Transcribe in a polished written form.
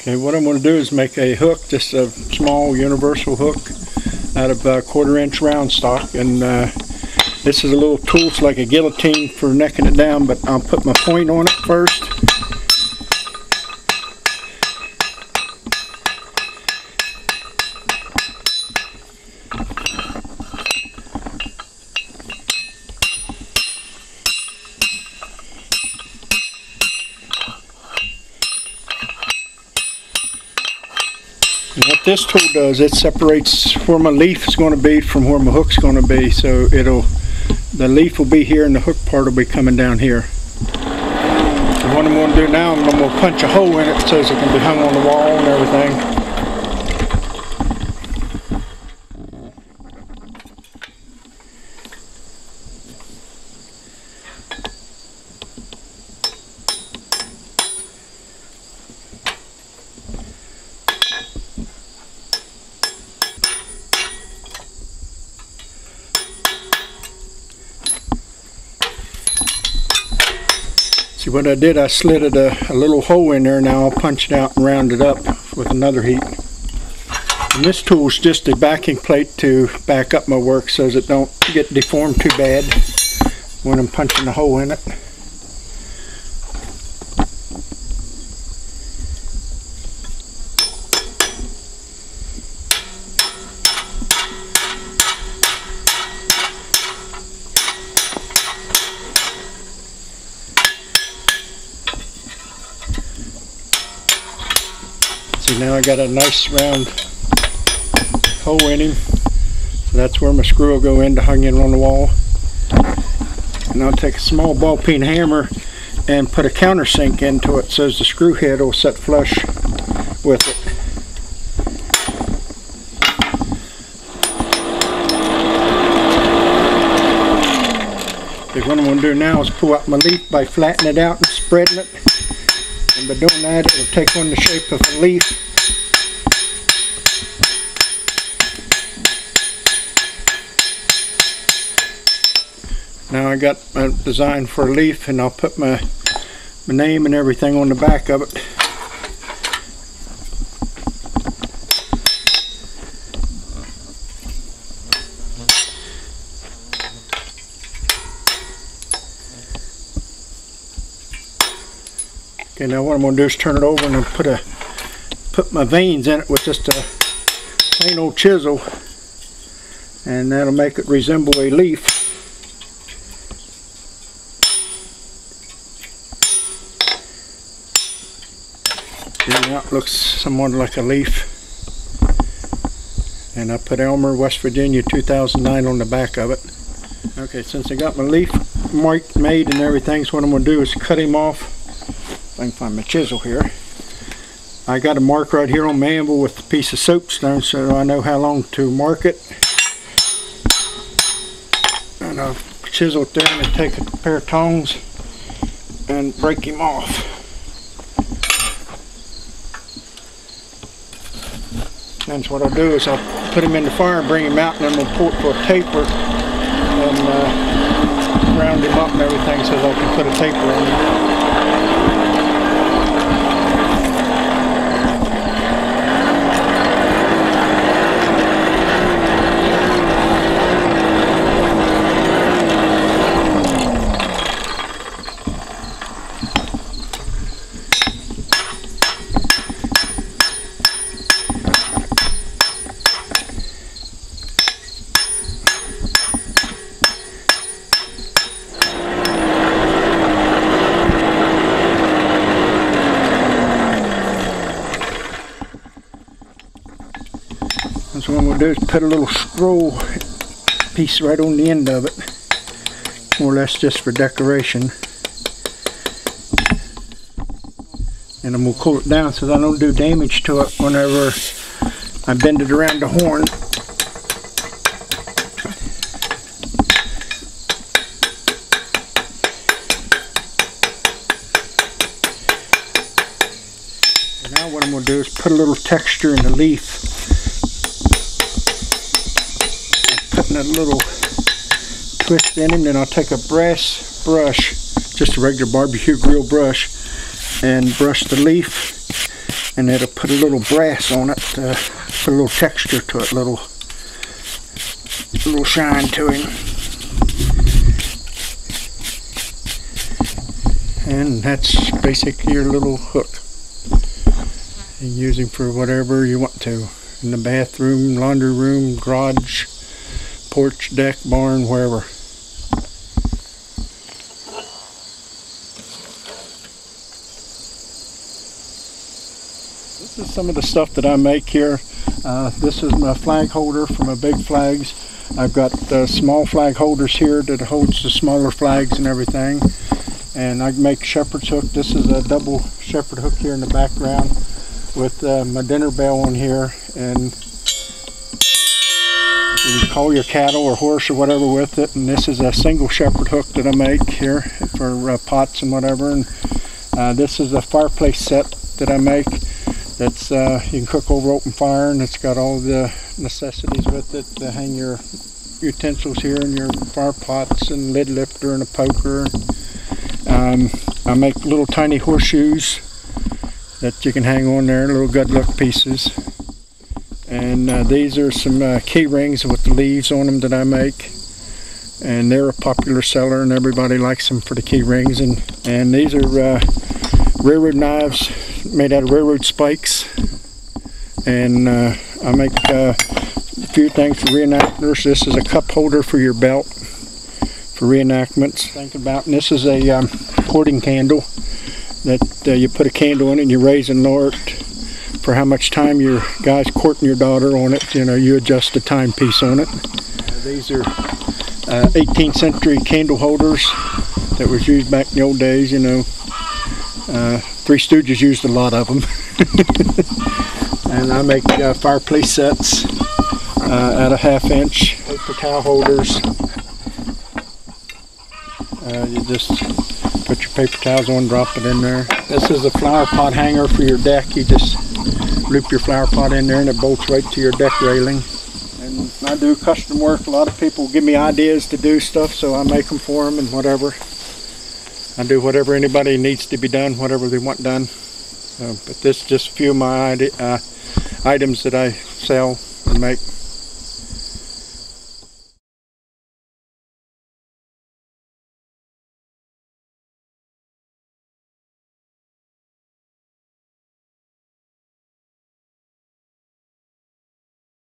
Okay, what I'm going to do is make a hook, just a small universal hook out of 1/4 inch round stock, and this is a little tool. It's like a guillotine for necking it down, but I'll put my point on it first. And what this tool does, it separates where my leaf is going to be from where my hook's going to be. So the leaf will be here and the hook part will be coming down here. And what I'm going to do now, I'm going to punch a hole in it so it can be hung on the wall and everything. See what I did, I slitted a little hole in there. Now I'll punch it out and round it up with another heat. And this tool is just a backing plate to back up my work so that it don't get deformed too bad when I'm punching a hole in it. See, now I got a nice round hole in him. So that's where my screw will go in to hang in on the wall. And I'll take a small ball peen hammer and put a countersink into it so the screw head will set flush with it. Okay, what I'm going to do now is pull out my leaf by flattening it out and spreading it. And by doing that, it will take on the shape of a leaf. Now I got my design for a leaf, and I'll put my name and everything on the back of it. Okay, now what I'm going to do is turn it over and I'll put my veins in it with just a plain old chisel, and that'll make it resemble a leaf. And now it looks somewhat like a leaf. And I put Elmer, West Virginia 2009 on the back of it. Okay, since I got my leaf mark made and everything, so what I'm going to do is cut him off. If I can find my chisel here. I got a mark right here on my anvil with a piece of soapstone so I know how long to mark it. And I'll chisel it down and take a pair of tongs and break him off. And so what I'll do is I'll put him in the fire and bring him out, and then we'll pull it to a taper and round him up and everything so that I can put a taper on him. So what I'm going to do is put a little scroll piece right on the end of it, more or less just for decoration. And I'm going to cool it down so that I don't do damage to it whenever I bend it around the horn. And now what I'm going to do is put a little texture in the leaf. Putting a little twist in him, then I'll take a brass brush, just a regular barbecue grill brush, and brush the leaf and it'll put a little brass on it, put a little texture to it, little shine to him. And that's basically your little hook. You use him for whatever you want to. In the bathroom, laundry room, garage, porch, deck, barn, wherever. This is some of the stuff that I make here. This is my flag holder for my big flags. I've got small flag holders here that holds the smaller flags and everything. And I make shepherd's hook. This is a double shepherd hook here in the background with my dinner bell on here. And you can call your cattle or horse or whatever with it. And this is a single shepherd hook that I make here for pots and whatever. And this is a fireplace set that I make. That's you can cook over open fire, and it's got all the necessities with it to hang your utensils here and your fire pots and lid lifter and a poker. I make little tiny horseshoes that you can hang on there, little good luck pieces. And these are some key rings with the leaves on them that I make. And they're a popular seller, and everybody likes them for the key rings. And these are railroad knives made out of railroad spikes. And I make a few things for reenactors. This is a cup holder for your belt for reenactments. Think about, and this is a courting candle that you put a candle in it and you raise and lower it for how much time your guy's courting your daughter on it. You know, you adjust the timepiece on it. These are 18th century candle holders that was used back in the old days. You know, Three Stooges used a lot of them. And I make fireplace sets at a 1/2 inch, paper towel holders. You just put your paper towels on, drop it in there. This is a flower pot hanger for your deck. You just loop your flower pot in there and it bolts right to your deck railing. And I do custom work. A lot of people give me ideas to do stuff, so I make them for them and whatever. I do whatever anybody needs to be done, whatever they want done. But this is just a few of my items that I sell and make.